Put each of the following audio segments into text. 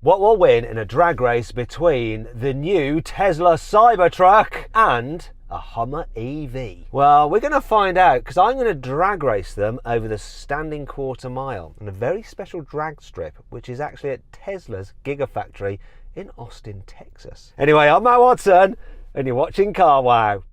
What will win in a drag race between the new Tesla Cybertruck and a Hummer EV? Well, we're going to find out, because I'm going to drag race them over the standing quarter mile on a very special drag strip, which is actually at Tesla's Gigafactory in Austin, Texas. Anyway, I'm Matt Watson, and you're watching Car Wow.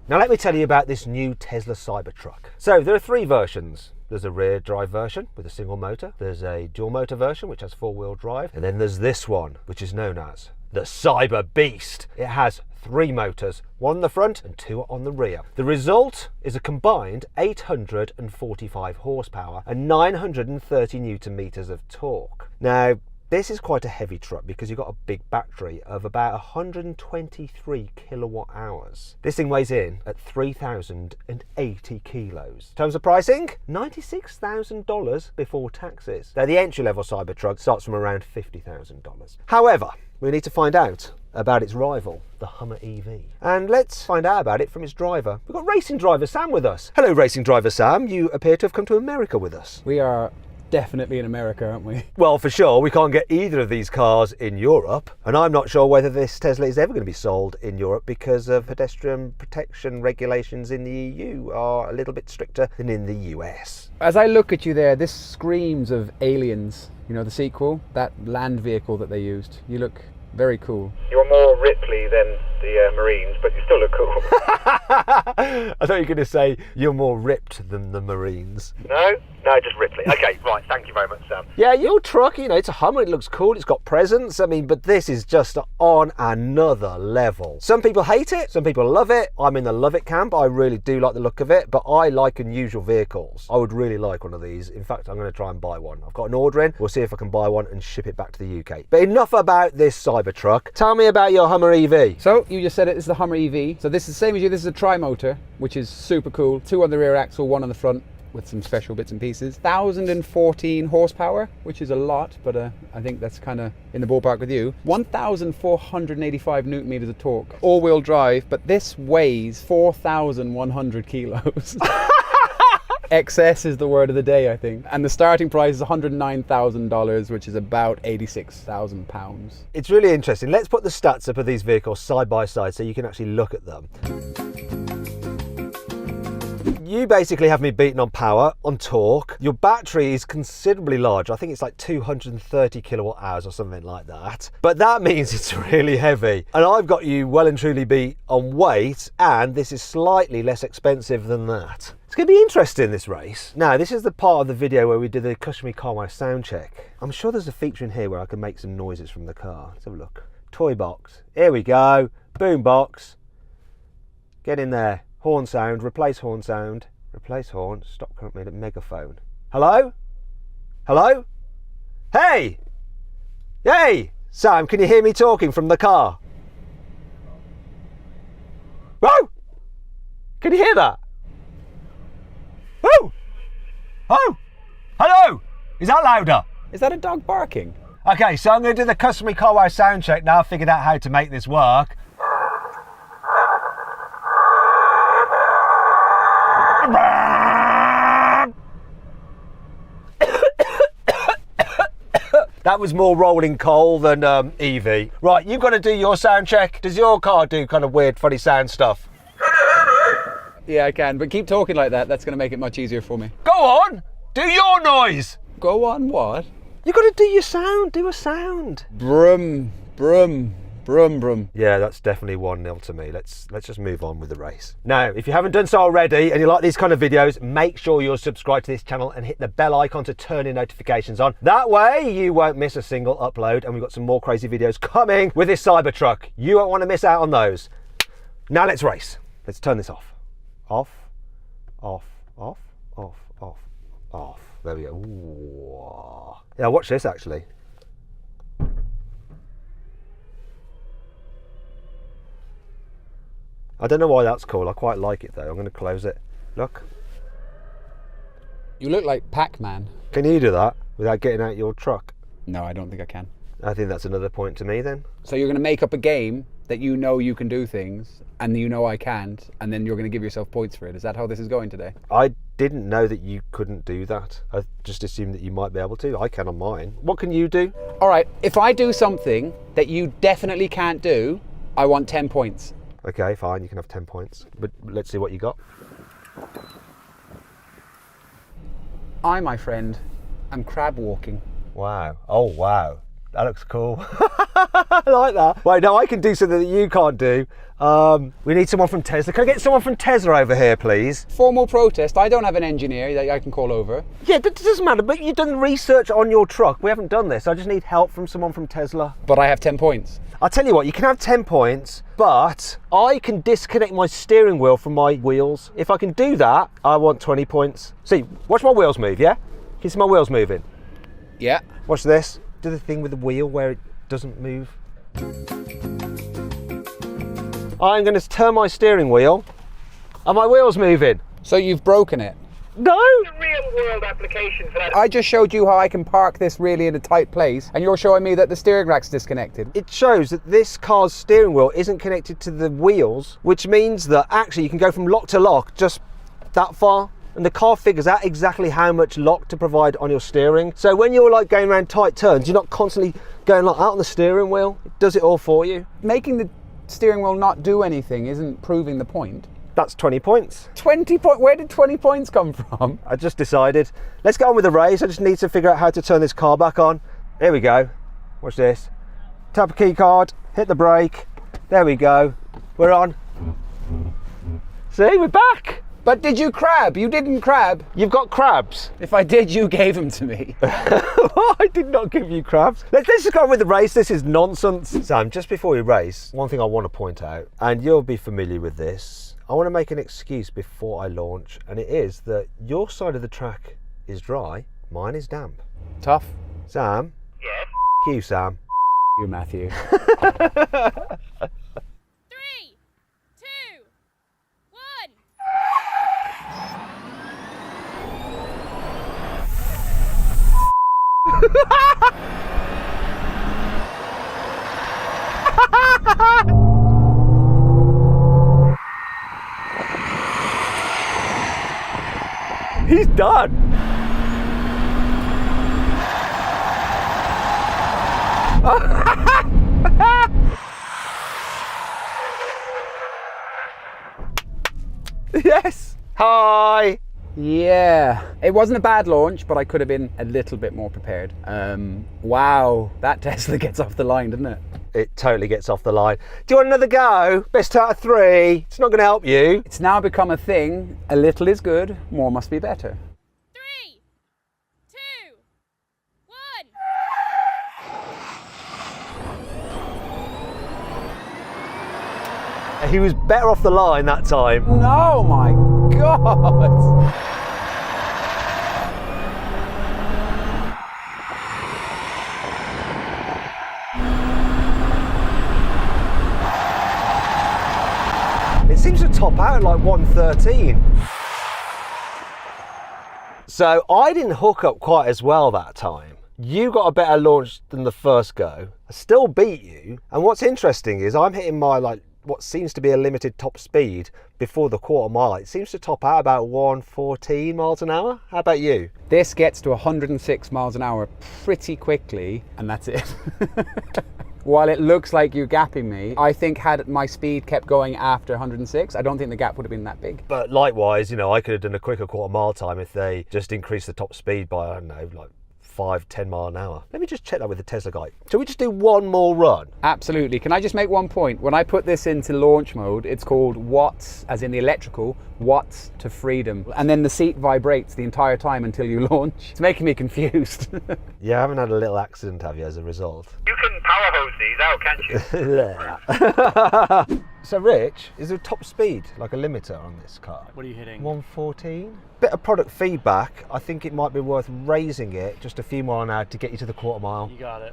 Now let me tell you about this new Tesla Cybertruck. So there are three versions. There's a rear drive version with a single motor, there's a dual motor version which has four-wheel drive, and then there's this one which is known as the Cyber Beast. It has three motors, one on the front and two on the rear. The result is a combined 845 horsepower and 930 newton meters of torque. Now, this is quite a heavy truck because you've got a big battery of about 123 kilowatt hours. This thing weighs in at 3,080 kilos. In terms of pricing, $96,000 before taxes. Now, the entry-level Cybertruck starts from around $50,000. However, we need to find out about its rival, the Hummer EV. And let's find out about it from its driver. We've got racing driver Sam with us. Hello, racing driver Sam. You appear to have come to America with us. We are definitely in America, aren't we? Well, for sure, we can't get either of these cars in Europe, and I'm not sure whether this Tesla is ever going to be sold in Europe because of pedestrian protection regulations in the EU are a little bit stricter than in the US. As I look at you there, this screams of Aliens, you know, the sequel, that land vehicle that they used. You look very cool. You're more Ripley than the Marines, but you still look cool. I thought you were going to say you're more ripped than the Marines. No, just Ripley. Okay, right, thank you very much, Sam. Yeah, your truck, you know, it's a Hummer, it looks cool, it's got presence, I mean, but this is just on another level. Some people hate it, some people love it. I'm in the love it camp. I really do like the look of it, but I like unusual vehicles. I would really like one of these. In fact, I'm going to try and buy one. I've got an order in. We'll see if I can buy one and ship it back to the UK. But enough about this Cybertruck. Tell me about your Hummer EV. So, you just said it, this is the Hummer EV. So this is the same as you, this is a tri-motor, which is super cool. Two on the rear axle, one on the front, with some special bits and pieces. 1,014 horsepower, which is a lot, but I think that's kind of in the ballpark with you. 1,485 newton meters of torque. All-wheel drive, but this weighs 4,100 kilos. XS is the word of the day, I think. And the starting price is $109,000, which is about 86,000 pounds. It's really interesting. Let's put the stats up of these vehicles side by side so you can actually look at them. You basically have me beaten on power, on torque. Your battery is considerably large. I think it's like 230 kilowatt hours or something like that. But that means it's really heavy. And I've got you well and truly beat on weight, and this is slightly less expensive than that. It's going to be interesting, this race. Now, this is the part of the video where we did the customary Car Wow sound check. I'm sure there's a feature in here where I can make some noises from the car. Let's have a look. Toy box. Here we go. Boom box. Get in there. Horn sound, replace horn sound, replace horn, stop current made at megaphone. Hello? Hello? Hey! Hey! Sam, can you hear me talking from the car? Whoa! Can you hear that? Whoa! Oh! Hello! Is that louder? Is that a dog barking? Okay, so I'm going to do the customary Car Wow sound check now. I've figured out how to make this work. That was more rolling coal than EV. Right, you've got to do your sound check. Does your car do kind of weird, funny sound stuff? Yeah, I can, but keep talking like that. That's going to make it much easier for me. Go on, do your noise. Go on, what? You've got to do your sound, do a sound. Brum, brum. Brum, brum. Yeah, that's definitely 1-0 to me. Let's just move on with the race. Now, if you haven't done so already and you like these kind of videos, make sure you're subscribed to this channel and hit the bell icon to turn your notifications on. That way you won't miss a single upload, and we've got some more crazy videos coming with this Cybertruck. You won't want to miss out on those. Now let's race. Let's turn this off. Off, off, off, off, off, off. There we go. Ooh. Yeah, watch this actually. I don't know why that's cool. I quite like it though. I'm going to close it. Look. You look like Pac-Man. Can you do that without getting out your truck? No, I don't think I can. I think that's another point to me then. So you're going to make up a game that you know you can do things and you know I can't, and then you're going to give yourself points for it. Is that how this is going today? I didn't know that you couldn't do that. I just assumed that you might be able to. I can on mine. What can you do? All right, if I do something that you definitely can't do, I want 10 points. Okay, fine, you can have 10 points. But let's see what you got. I, my friend, am crab walking. Wow. Oh, wow. That looks cool. I like that. Wait, no, I can do something that you can't do. We need someone from Tesla. Can I get someone from Tesla over here, please? Formal protest. I don't have an engineer that I can call over. Yeah, that doesn't matter, but you've done research on your truck. We haven't done this. I just need help from someone from Tesla. But I have 10 points. I'll tell you what, you can have 10 points, but I can disconnect my steering wheel from my wheels. If I can do that, I want 20 points. See, watch my wheels move, yeah? Can you see my wheels moving? Yeah. Watch this. Do the thing with the wheel where it doesn't move. I'm going to turn my steering wheel and my wheel's moving. So you've broken it? No! Real world application for that. I just showed you how I can park this really in a tight place, and you're showing me that the steering rack's disconnected. It shows that this car's steering wheel isn't connected to the wheels, which means that actually you can go from lock to lock just that far. And the car figures out exactly how much lock to provide on your steering. So when you're like going around tight turns, you're not constantly going like out on the steering wheel. It does it all for you. Making the steering wheel not do anything isn't proving the point. That's 20 points. 20 points? Where did 20 points come from? I just decided, let's get on with the race. I just need to figure out how to turn this car back on. Here we go. Watch this. Tap a key card, hit the brake. There we go. We're on. See, we're back. But did you crab? You didn't crab. You've got crabs. If I did, you gave them to me. I did not give you crabs. Let's just go on with the race. This is nonsense. Sam, just before we race, one thing I want to point out, and you'll be familiar with this, I want to make an excuse before I launch, and it is that your side of the track is dry, mine is damp. Tough. Sam? Yes? You, Sam. You, Matthew. 3, 2, 1. He's done. Yes. Hi. Yeah. It wasn't a bad launch, but I could have been a little bit more prepared. Wow. That Tesla gets off the line, doesn't it? It totally gets off the line. Do you want another go? Best out of 3. It's not going to help you. It's now become a thing. A little is good, more must be better. 3, 2, 1. He was better off the line that time. No, my God. It seems to top out at like 113. So I didn't hook up quite as well that time. You got a better launch than the first go. I still beat you. And what's interesting is I'm hitting my what seems to be a limited top speed before the quarter mile. It seems to top out about 114 miles an hour. How about you? This gets to 106 miles an hour pretty quickly, and that's it. While it looks like you're gapping me, I think had my speed kept going after 106, I don't think the gap would have been that big. But likewise, I could have done a quicker quarter mile time if they just increased the top speed by, I don't know, like 5-10 mile an hour. Let me just check that with the Tesla guy. Shall we just do one more run? Absolutely. Can I just make one point? When I put this into launch mode, it's called watts, as in the electrical, watts to freedom. And then the seat vibrates the entire time until you launch. It's making me confused. You haven't had a little accident, have you, as a result? You can power hose these out, can't you? So Rich, is there a top speed, like a limiter on this car? What are you hitting? 114? Bit of product feedback. I think it might be worth raising it just a few more an hour to get you to the quarter mile. You got it.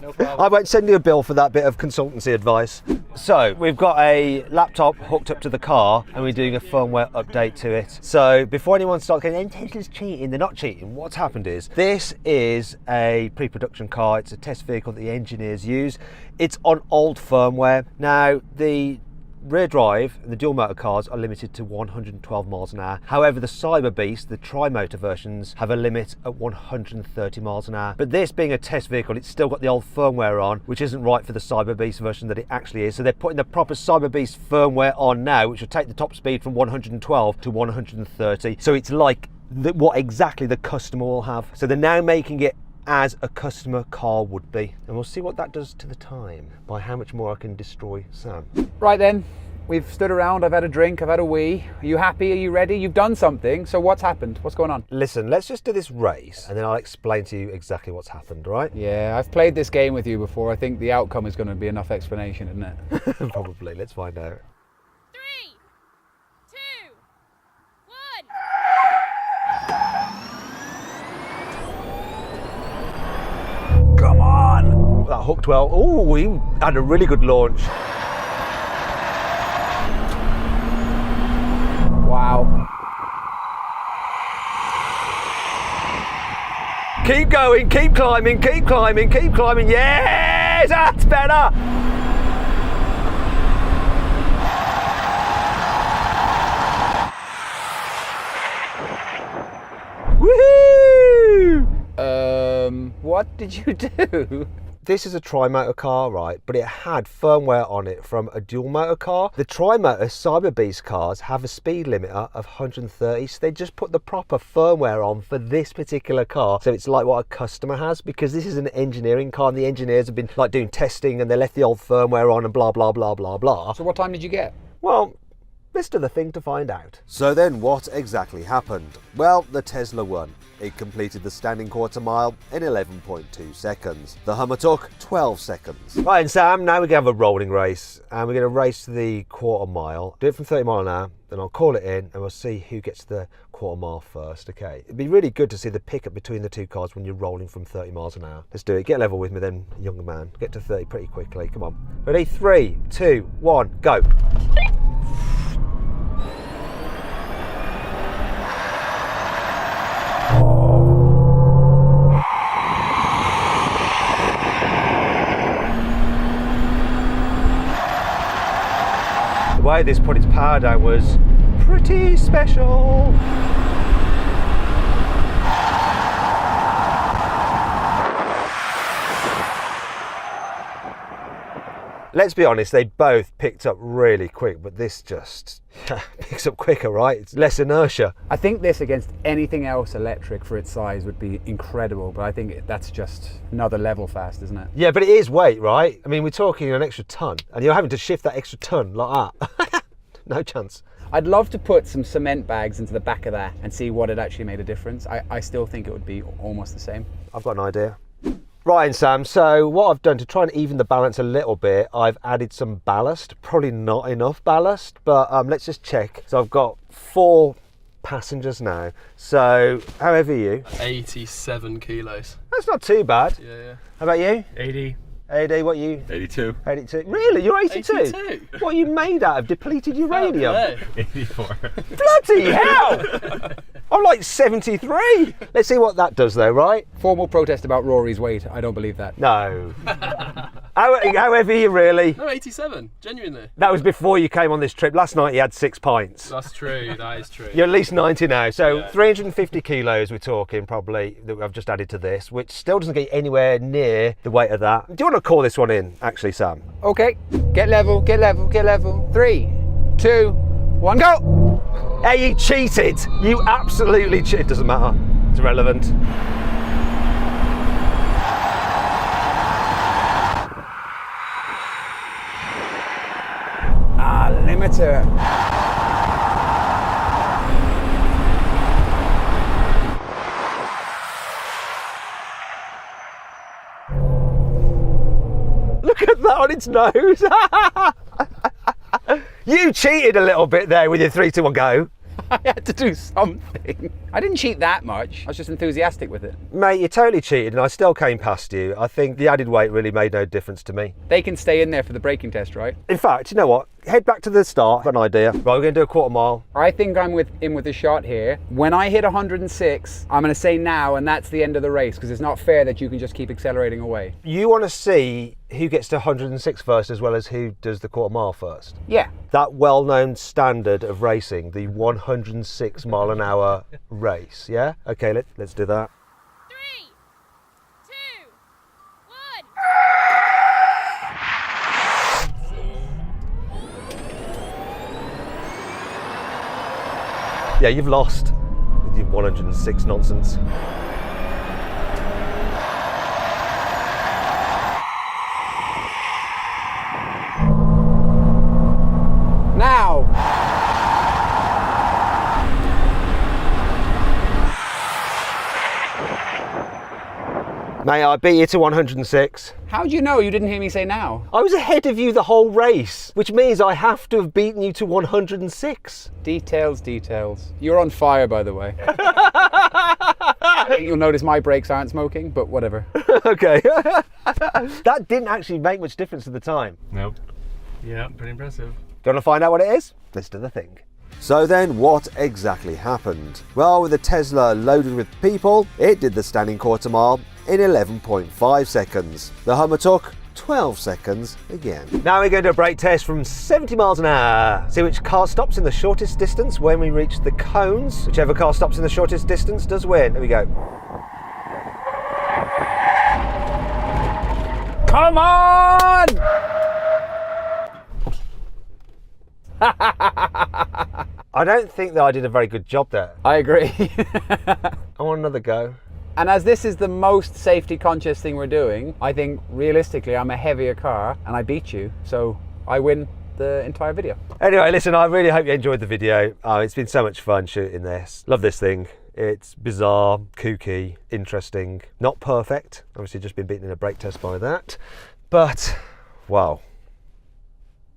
No I problem. won't send you a bill for that bit of consultancy advice. So we've got a laptop hooked up to the car and we're doing a firmware update to it. So before anyone starts going, Tesla's cheating, they're not cheating. What's happened is, this is a pre-production car. It's a test vehicle that the engineers use. It's on old firmware. Now, the rear drive, the dual motor cars are limited to 112 miles an hour. However, the Cyber Beast, the tri-motor versions, have a limit at 130 miles an hour. But this being a test vehicle, it's still got the old firmware on, which isn't right for the Cyber Beast version that it actually is. So they're putting the proper Cyber Beast firmware on now, which will take the top speed from 112 to 130. So it's like what exactly the customer will have. So they're now making it as a customer car would be, and we'll see what that does to the time by how much more I can destroy Sam. Right then, we've stood around, I've had a drink, I've had a wee. Are you happy? Are you ready? You've done something, so what's happened? What's going on? Listen, let's just do this race and then I'll explain to you exactly what's happened, right? Yeah, I've played this game with you before. I think the outcome is going to be enough explanation, isn't it? Probably. Let's find out. 3, 2, 1. Come on! That hooked well. Oh, we had a really good launch. Wow. Keep going, keep climbing, keep climbing, keep climbing. Yes, that's better. Woohoo! What did you do? This is a tri-motor car, right? But it had firmware on it from a dual motor car. The tri-motor Cyber Beast cars have a speed limiter of 130, so they just put the proper firmware on for this particular car. So it's like what a customer has, because this is an engineering car and the engineers have been like doing testing and they left the old firmware on and blah, blah, blah, blah, blah. So what time did you get? Well, let's do the thing to find out. So then what exactly happened? Well, the Tesla won. It completed the standing quarter mile in 11.2 seconds. The Hummer took 12 seconds. Right, and Sam, now we're going to have a rolling race and we're going to race to the quarter mile. Do it from 30 mile an hour, then I'll call it in and we'll see who gets the quarter mile first, okay? It'd be really good to see the pickup between the two cars when you're rolling from 30 miles an hour. Let's do it. Get level with me then, younger man. Get to 30 pretty quickly. Come on. Ready? 3, 2, 1, go. The way this put its power down was pretty special. Let's be honest, they both picked up really quick, but this just picks up quicker, right? It's less inertia. I think this against anything else electric for its size would be incredible, but I think that's just another level fast, isn't it? Yeah, but it is weight, right? I mean, we're talking an extra ton, and you're having to shift that extra ton like that. No chance. I'd love to put some cement bags into the back of that and see what it actually made a difference. I still think it would be almost the same. I've got an idea. Right, and Sam, so what I've done to try and even the balance a little bit, I've added some ballast. Probably not enough ballast, but let's just check. So I've got 4 passengers now. So how heavy are you? 87 kilos. That's not too bad. Yeah. How about you? 80. AD, what are you? 82. 82. Really? You're 82? 82. What are you made out of? Depleted uranium? 84. Bloody hell! I'm like 73. Let's see what that does though, right? Formal protest about Rory's weight. I don't believe that. No. How heavy are you really? No, 87. Genuinely. That was before you came on this trip. Last night you had 6 pints. That's true. That is true. You're at least 90 now. So Yeah. 350 kilos we're talking probably that I've just added to this, which still doesn't get anywhere near the weight of that. Do you want to call this one in, actually, Sam? Okay, get level, get level, get level. 3, 2, 1, go! Hey, you cheated! You absolutely cheated. Doesn't matter. It's irrelevant. Limiter. Look at that on its nose. You cheated a little bit there with your 3, 2, 1, go. I had to do something. I didn't cheat that much. I was just enthusiastic with it. Mate, you totally cheated and I still came past you. I think the added weight really made no difference to me. They can stay in there for the braking test, right? In fact, you know what? head back to the start. I've got an idea. Right, we're going to do a quarter mile. I think I'm in with the shot here. When I hit 106, I'm going to say now, and that's the end of the race, because it's not fair that you can just keep accelerating away. You want to see who gets to 106 first as well as who does the quarter mile first. Yeah. That well-known standard of racing, the 106 mile an hour race, yeah? Okay, let's do that. 3, 2, 1. Yeah, you've lost with your 106 nonsense. Now! Mate, I beat you to 106. How do you know? You didn't hear me say now. I was ahead of you the whole race, which means I have to have beaten you to 106. Details. You're on fire, by the way. You'll notice my brakes aren't smoking, but whatever. Okay. That didn't actually make much difference at the time. Nope. Yeah, pretty impressive. Do you want to find out what it is? Let's do the thing. So then what exactly happened? Well, with a Tesla loaded with people, it did the standing quarter mile in 11.5 seconds. The Hummer took 12 seconds again. Now we're going to do a brake test from 70 miles an hour. See which car stops in the shortest distance when we reach the cones. Whichever car stops in the shortest distance does win. There we go. Come on! I don't think that I did a very good job there. I agree. I want another go. And as this is the most safety conscious thing we're doing, I think realistically I'm a heavier car and I beat you, so I win the entire video. Anyway, listen, I really hope you enjoyed the video. It's been so much fun shooting this. Love this thing. It's bizarre, kooky, interesting, not perfect. Obviously just been beaten in a brake test by that. But, wow,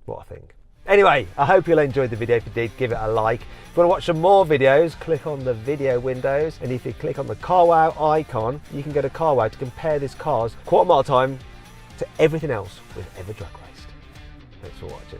what a thing. Anyway, I hope you'll enjoy the video. If you did, give it a like. If you want to watch some more videos, click on the video windows. And if you click on the CarWow icon, you can go to CarWow to compare this car's quarter mile time to everything else we've ever drag raced. Thanks for watching.